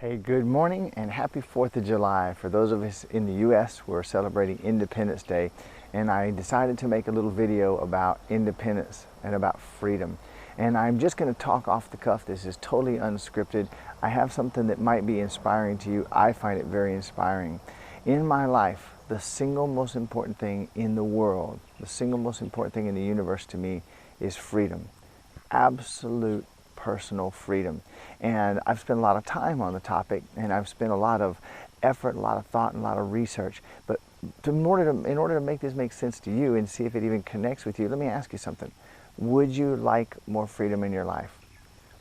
Hey, good morning and happy 4th of July. For those of us in the U.S., we're celebrating Independence Day, and I decided to make a little video about independence and about freedom. And I'm just going to talk off the cuff. This is totally unscripted. I have something that might be inspiring to you. I find it very inspiring. In my life, the single most important thing in the world, the single most important thing in the universe to me is freedom. Absolute personal freedom. And I've spent a lot of time on the topic, and I've spent a lot of effort, a lot of thought, and a lot of research. But in order to make this make sense to you and see if it even connects with you, let me ask you something. Would you like more freedom in your life?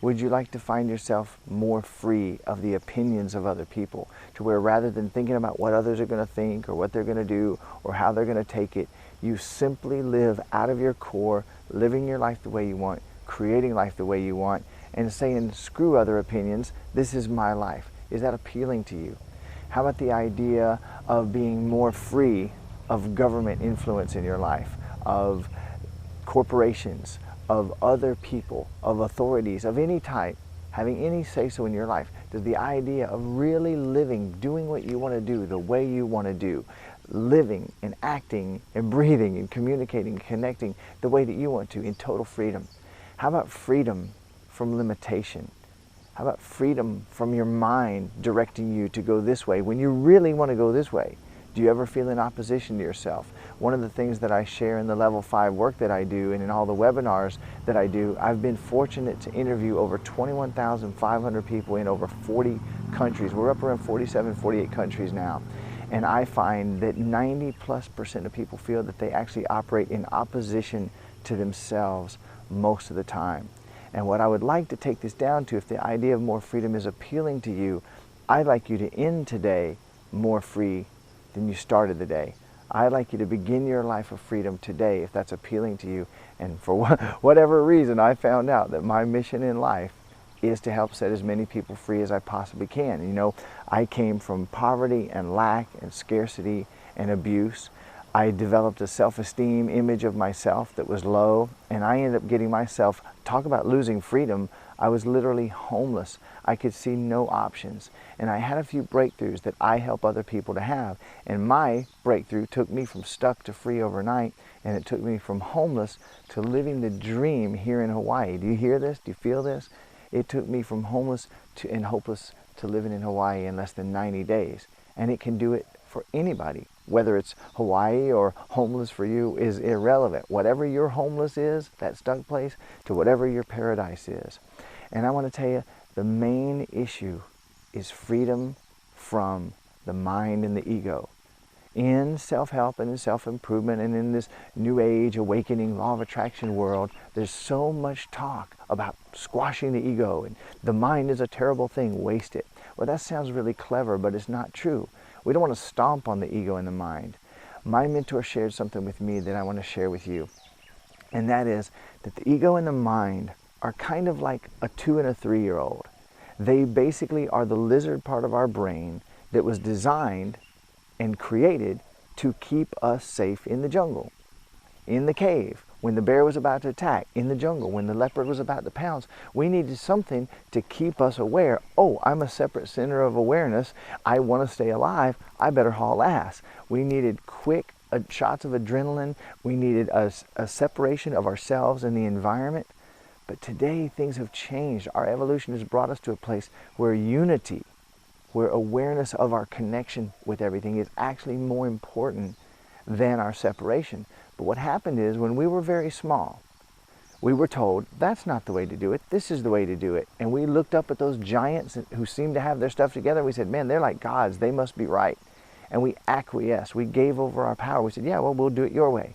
Would you like to find yourself more free of the opinions of other people, to where rather than thinking about what others are going to think or what they're going to do or how they're going to take it, you simply live out of your core, living your life the way you want, creating life the way you want, and saying, screw other opinions, this is my life? Is that appealing to you? How about the idea of being more free of government influence in your life, of corporations, of other people, of authorities of any type, having any say-so in your life? Does the idea of really living, doing what you want to do the way you want to do, living and acting and breathing and communicating and connecting the way that you want to in total freedom? How about freedom from limitation? How about freedom from your mind directing you to go this way when you really want to go this way? Do you ever feel in opposition to yourself? One of the things that I share in the level 5 work that I do and in all the webinars that I do, I've been fortunate to interview over 21,500 people in over 40 countries. We're up around 47, 48 countries now. And I find that 90+% of people feel that they actually operate in opposition to themselves most of the time. And what I would like to take this down to, if the idea of more freedom is appealing to you, I'd like you to end today more free than you started the day. I'd like you to begin your life of freedom today if that's appealing to you. And for whatever reason, I found out that my mission in life is to help set as many people free as I possibly can. You know, I came from poverty and lack and scarcity and abuse. I developed a self-esteem image of myself that was low, and I ended up getting myself, talk about losing freedom, I was literally homeless. I could see no options. And I had a few breakthroughs that I help other people to have. And my breakthrough took me from stuck to free overnight, and it took me from homeless to living the dream here in Hawaii. Do you hear this? Do you feel this? It took me from homeless and hopeless to living in Hawaii in less than 90 days. And it can do it for anybody. Whether it's Hawaii or homeless for you is irrelevant. Whatever your homeless is, that stuck place, to whatever your paradise is. And I want to tell you, the main issue is freedom from the mind and the ego. In self-help and in self-improvement and in this new age awakening law of attraction world, there's so much talk about squashing the ego and the mind is a terrible thing, waste it. Well, that sounds really clever, but it's not true. We don't want to stomp on the ego and the mind. My mentor shared something with me that I want to share with you. And that is that the ego and the mind are kind of like a 2 and a 3-year-old. They basically are the lizard part of our brain that was designed and created to keep us safe in the jungle, in the cave, when the bear was about to attack, in the jungle, when the leopard was about to pounce. We needed something to keep us aware. Oh, I'm a separate center of awareness. I want to stay alive. I better haul ass. We needed quick shots of adrenaline. We needed a separation of ourselves and the environment. But today things have changed. Our evolution has brought us to a place where unity, where awareness of our connection with everything is actually more important than our separation. But what happened is, when we were very small, we were told, that's not the way to do it, this is the way to do it. And we looked up at those giants who seemed to have their stuff together. We said, man, they're like gods, they must be right. And we acquiesced, we gave over our power. We said, yeah, well, we'll do it your way.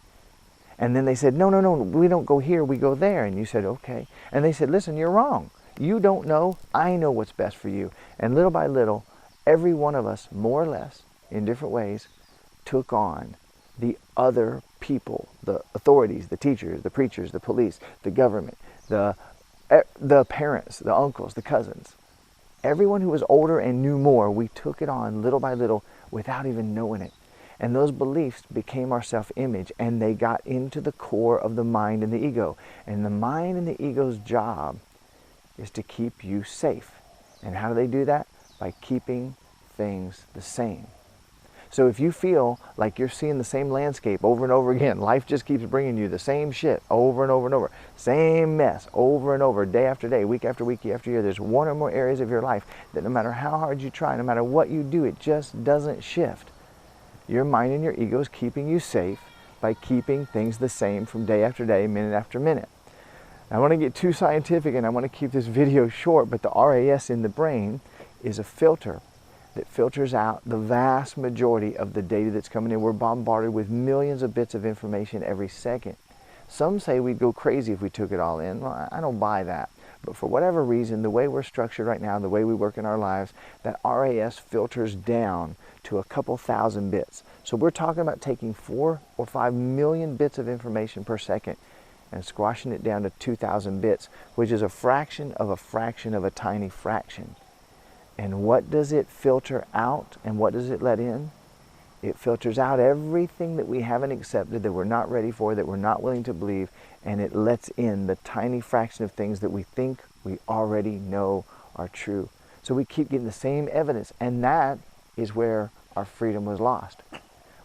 And then they said, no, we don't go here, we go there. And you said, okay. And they said, listen, you're wrong. You don't know, I know what's best for you. And little by little, every one of us, more or less, in different ways, took on the other people, the authorities, the teachers, the preachers, the police, the government, the parents, the uncles, the cousins. Everyone who was older and knew more, we took it on little by little without even knowing it. And those beliefs became our self-image, and they got into the core of the mind and the ego. And the mind and the ego's job is to keep you safe. And how do they do that? by keeping things the same. So if you feel like you're seeing the same landscape over and over again, life just keeps bringing you the same shit over and over and over, same mess over and over, day after day, week after week, year after year, there's one or more areas of your life that no matter how hard you try, no matter what you do, it just doesn't shift. Your mind and your ego is keeping you safe by keeping things the same from day after day, minute after minute. I want to get too scientific and I want to keep this video short, but the RAS in the brain is a filter that filters out the vast majority of the data that's coming in. We're bombarded with millions of bits of information every second. Some say we'd go crazy if we took it all in. Well, I don't buy that. But for whatever reason, the way we're structured right now, the way we work in our lives, that RAS filters down to a couple thousand bits. So we're talking about taking 4 or 5 million bits of information per second and squashing it down to 2,000 bits, which is a fraction of a tiny fraction. And what does it filter out and what does it let in? It filters out everything that we haven't accepted, that we're not ready for, that we're not willing to believe, and it lets in the tiny fraction of things that we think we already know are true. So we keep getting the same evidence, and that is where our freedom was lost.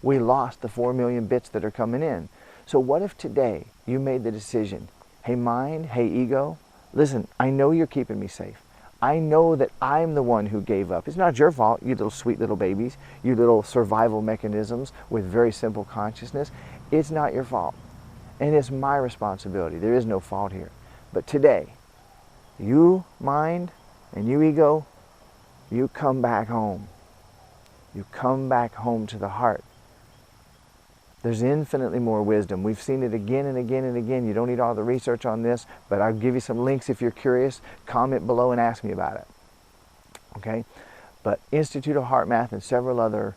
We lost the 4 million bits that are coming in. So what if today you made the decision, hey mind, hey ego, listen, I know you're keeping me safe. I know that I'm the one who gave up. It's not your fault, you little sweet little babies, you little survival mechanisms with very simple consciousness. It's not your fault. And it's my responsibility. There is no fault here. But today, you mind and you ego, you come back home. You come back home to the heart. There's infinitely more wisdom. We've seen it again and again and again. You don't need all the research on this, but I'll give you some links if you're curious. Comment below and ask me about it. Okay? But Institute of Heart Math and several other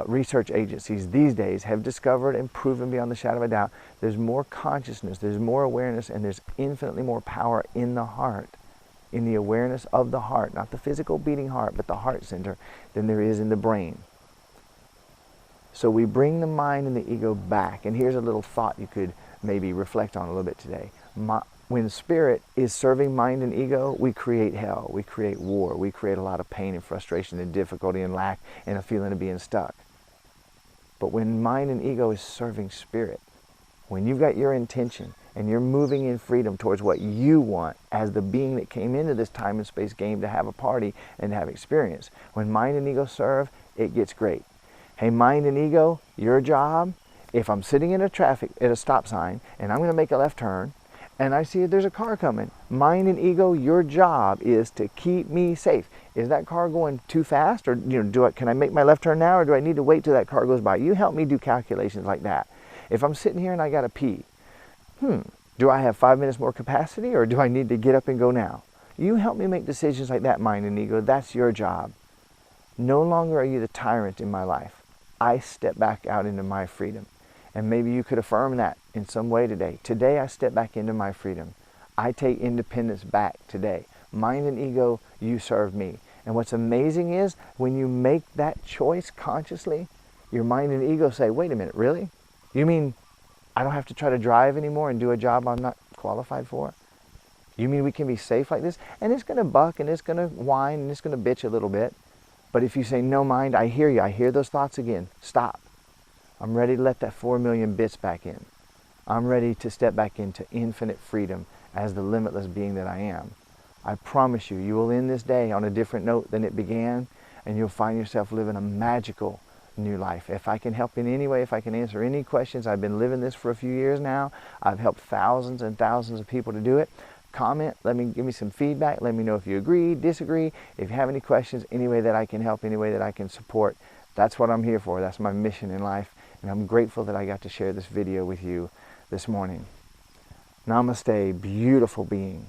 research agencies these days have discovered and proven beyond the shadow of a doubt there's more consciousness, there's more awareness, and there's infinitely more power in the heart, in the awareness of the heart, not the physical beating heart, but the heart center, than there is in the brain. So we bring the mind and the ego back. And here's a little thought you could maybe reflect on a little bit today. When spirit is serving mind and ego, we create hell, we create war, we create a lot of pain and frustration and difficulty and lack and a feeling of being stuck. But when mind and ego is serving spirit, when you've got your intention and you're moving in freedom towards what you want as the being that came into this time and space game to have a party and to have experience, when mind and ego serve, it gets great. Hey, mind and ego, your job, if I'm sitting in at a stop sign and I'm going to make a left turn and I see there's a car coming, mind and ego, your job is to keep me safe. Is that car going too fast, or can I make my left turn now, or do I need to wait till that car goes by? You help me do calculations like that. If I'm sitting here and I got to pee, do I have 5 minutes more capacity, or do I need to get up and go now? You help me make decisions like that, mind and ego. That's your job. No longer are you the tyrant in my life. I step back out into my freedom. And maybe you could affirm that in some way today. Today I step back into my freedom. I take independence back today. Mind and ego, you serve me. And what's amazing is when you make that choice consciously, your mind and ego say, wait a minute, really? You mean I don't have to try to drive anymore and do a job I'm not qualified for? You mean we can be safe like this? And it's going to buck and it's going to whine and it's going to bitch a little bit. But if you say, no mind, I hear you, I hear those thoughts again, stop. I'm ready to let that 4 million bits back in. I'm ready to step back into infinite freedom as the limitless being that I am. I promise you, you will end this day on a different note than it began, and you'll find yourself living a magical new life. If I can help in any way, if I can answer any questions, I've been living this for a few years now. I've helped thousands and thousands of people to do it. Comment, give me some feedback, let me know if you agree, disagree, if you have any questions, any way that I can help, any way that I can support. That's what I'm here for. That's my mission in life, and I'm grateful that I got to share this video with you this morning. Namaste, beautiful being.